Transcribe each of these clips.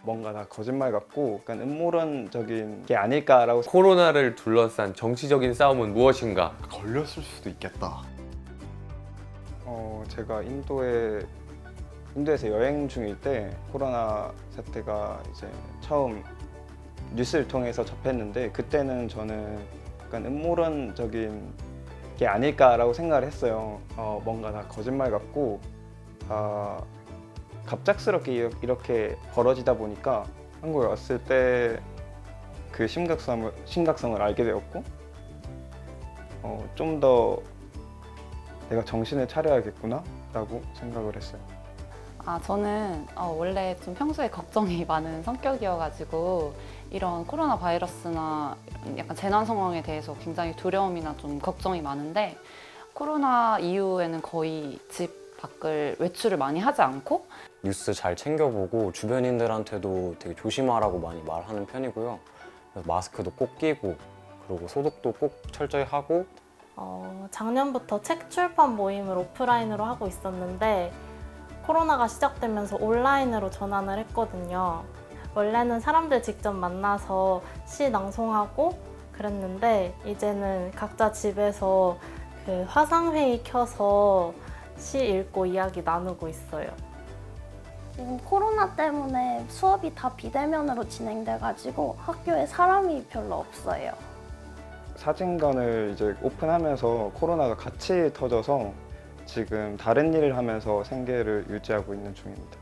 뭔가 다 거짓말 같고 약간 음모론적인 게 아닐까라고. 코로나를 둘러싼 정치적인 싸움은 무엇인가? 걸렸을 수도 있겠다. 제가 인도에서 여행 중일 때 코로나 사태가 이제 처음 뉴스를 통해서 접했는데, 그때는 저는 약간 음모론적인 게 아닐까라고 생각을 했어요. 뭔가 다 거짓말 같고 갑작스럽게 이렇게 벌어지다 보니까 한국에 왔을 때 그 심각성을 알게 되었고, 좀 더 내가 정신을 차려야겠구나 라고 생각을 했어요. 저는 원래 좀 평소에 걱정이 많은 성격이어가지고 이런 코로나 바이러스나 약간 재난 상황에 대해서 굉장히 두려움이나 좀 걱정이 많은데, 코로나 이후에는 거의 집 밖을 외출을 많이 하지 않고 뉴스 잘 챙겨보고 주변인들한테도 되게 조심하라고 많이 말하는 편이고요. 그래서 마스크도 꼭 끼고, 그리고 소독도 꼭 철저히 하고. 작년부터 책 출판 모임을 오프라인으로 하고 있었는데 코로나가 시작되면서 온라인으로 전환을 했거든요. 원래는 사람들 직접 만나서 시 낭송하고 그랬는데 이제는 각자 집에서 그 화상회의 켜서 시 읽고 이야기 나누고 있어요. 지금 코로나 때문에 수업이 다 비대면으로 진행돼가지고 학교에 사람이 별로 없어요. 사진관을 이제 오픈하면서 코로나가 같이 터져서 지금 다른 일을 하면서 생계를 유지하고 있는 중입니다.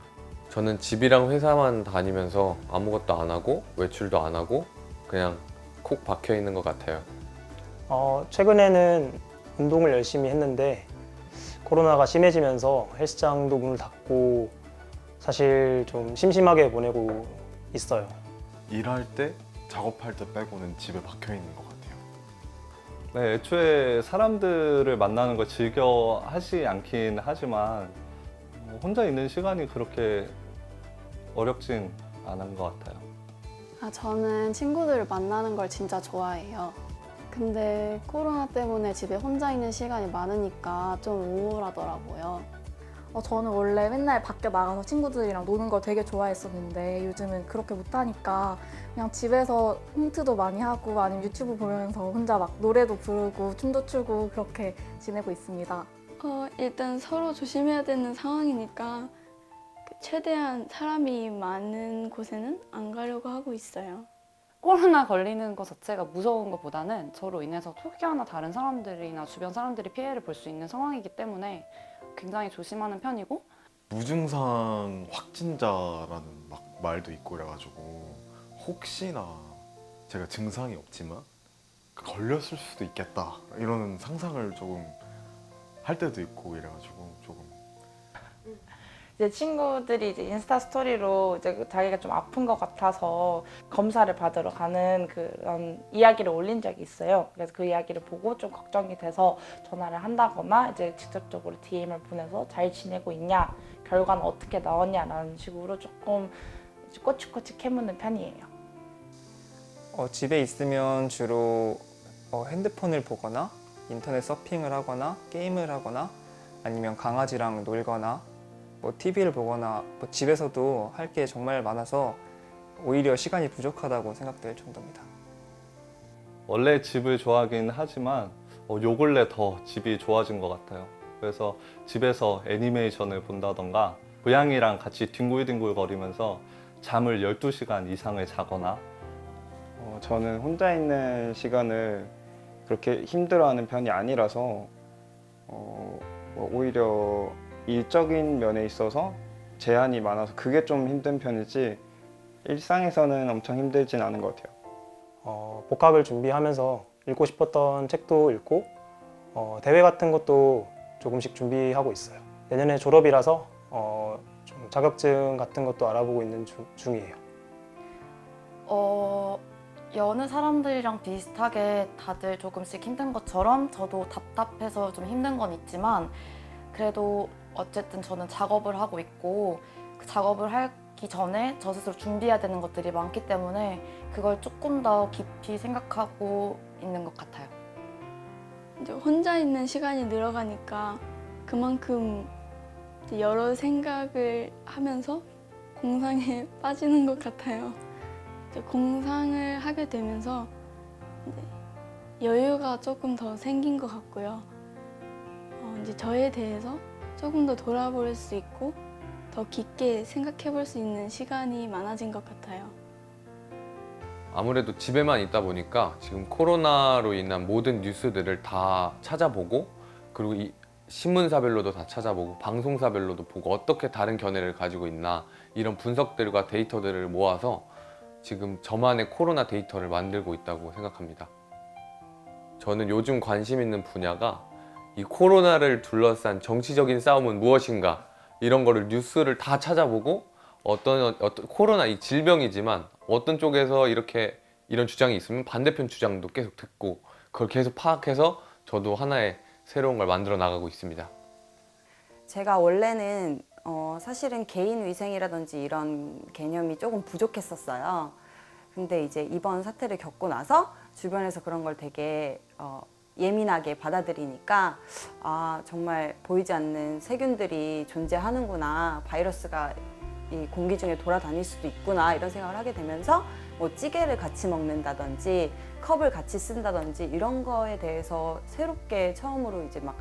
저는 집이랑 회사만 다니면서 아무것도 안 하고 외출도 안 하고 그냥 콕 박혀 있는 것 같아요. 최근에는 운동을 열심히 했는데 코로나가 심해지면서 헬스장도 문을 닫고 사실 좀 심심하게 보내고 있어요. 일할 때, 작업할 때 빼고는 집에 박혀 있는 것 같아요. 네, 애초에 사람들을 만나는 걸 즐겨 하지 않긴 하지만 혼자 있는 시간이 그렇게 어렵진 않은 것 같아요. 저는 친구들을 만나는 걸 진짜 좋아해요. 근데 코로나 때문에 집에 혼자 있는 시간이 많으니까 좀 우울하더라고요. 저는 원래 맨날 밖에 나가서 친구들이랑 노는 걸 되게 좋아했었는데 요즘은 그렇게 못하니까 그냥 집에서 홈트도 많이 하고 아니면 유튜브 보면서 혼자 막 노래도 부르고 춤도 추고 그렇게 지내고 있습니다. 일단 서로 조심해야 되는 상황이니까 최대한 사람이 많은 곳에는 안 가려고 하고 있어요. 코로나 걸리는 것 자체가 무서운 것보다는 저로 인해서 혹여나 다른 사람들이나 주변 사람들이 피해를 볼 수 있는 상황이기 때문에 굉장히 조심하는 편이고, 무증상 확진자라는 막 말도 있고 그래가지고 혹시나 제가 증상이 없지만 걸렸을 수도 있겠다 이런 상상을 조금 할 때도 있고 이래가지고 조금. 이제 친구들이 이제 인스타 스토리로 이제 자기가 좀 아픈 것 같아서 검사를 받으러 가는 그런 이야기를 올린 적이 있어요. 그래서 그 이야기를 보고 좀 걱정이 돼서 전화를 한다거나 이제 직접적으로 DM을 보내서 잘 지내고 있냐, 결과는 어떻게 나왔냐라는 식으로 조금 꼬치꼬치 캐묻는 편이에요. 집에 있으면 주로 핸드폰을 보거나 인터넷 서핑을 하거나 게임을 하거나 아니면 강아지랑 놀거나 TV를 보거나 집에서도 할 게 정말 많아서 오히려 시간이 부족하다고 생각될 정도입니다. 원래 집을 좋아하긴 하지만 요 근래 더 집이 좋아진 것 같아요. 그래서 집에서 애니메이션을 본다던가 고양이랑 같이 뒹굴뒹굴 거리면서 잠을 12시간 이상을 자거나. 저는 혼자 있는 시간을 그렇게 힘들어하는 편이 아니라서 오히려 일적인 면에 있어서 제한이 많아서 그게 좀 힘든 편이지 일상에서는 엄청 힘들진 않은 것 같아요. 복학을 준비하면서 읽고 싶었던 책도 읽고 대회 같은 것도 조금씩 준비하고 있어요. 내년에 졸업이라서 좀 자격증 같은 것도 알아보고 있는 중이에요. 여느 사람들이랑 비슷하게 다들 조금씩 힘든 것처럼 저도 답답해서 좀 힘든 건 있지만, 그래도 어쨌든 저는 작업을 하고 있고 그 작업을 하기 전에 저 스스로 준비해야 되는 것들이 많기 때문에 그걸 조금 더 깊이 생각하고 있는 것 같아요. 이제 혼자 있는 시간이 늘어가니까 그만큼 여러 생각을 하면서 공상에 빠지는 것 같아요. 이제 공상을 하게 되면서 이제 여유가 조금 더 생긴 것 같고요. 이제 저에 대해서 조금 더 돌아볼 수 있고 더 깊게 생각해 볼 수 있는 시간이 많아진 것 같아요. 아무래도 집에만 있다 보니까 지금 코로나로 인한 모든 뉴스들을 다 찾아보고 그리고 이 신문사별로도 다 찾아보고 방송사별로도 보고 어떻게 다른 견해를 가지고 있나 이런 분석들과 데이터들을 모아서 지금 저만의 코로나 데이터를 만들고 있다고 생각합니다. 저는 요즘 관심 있는 분야가 이 코로나를 둘러싼 정치적인 싸움은 무엇인가 이런 거를 뉴스를 다 찾아보고 어떤 코로나 이 질병이지만 어떤 쪽에서 이런 주장이 있으면 반대편 주장도 계속 듣고 그걸 계속 파악해서 저도 하나의 새로운 걸 만들어 나가고 있습니다. 제가 원래는 사실은 개인 위생이라든지 이런 개념이 조금 부족했었어요. 근데 이제 이번 사태를 겪고 나서 주변에서 그런 걸 되게 예민하게 받아들이니까 아 정말 보이지 않는 세균들이 존재하는구나, 바이러스가 이 공기 중에 돌아다닐 수도 있구나 이런 생각을 하게 되면서 뭐 찌개를 같이 먹는다든지 컵을 같이 쓴다든지 이런 거에 대해서 새롭게 처음으로 이제 막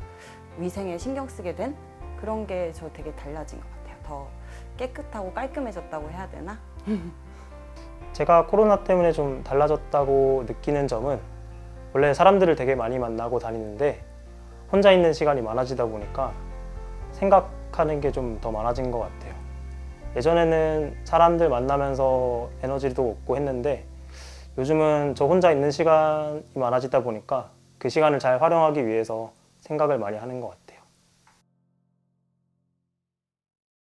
위생에 신경 쓰게 된 그런 게 저 되게 달라진 것 같아요. 더 깨끗하고 깔끔해졌다고 해야 되나? 제가 코로나 때문에 좀 달라졌다고 느끼는 점은 원래 사람들을 되게 많이 만나고 다니는데 혼자 있는 시간이 많아지다 보니까 생각하는 게 좀 더 많아진 것 같아요. 예전에는 사람들 만나면서 에너지도 얻고 했는데 요즘은 저 혼자 있는 시간이 많아지다 보니까 그 시간을 잘 활용하기 위해서 생각을 많이 하는 것 같아요.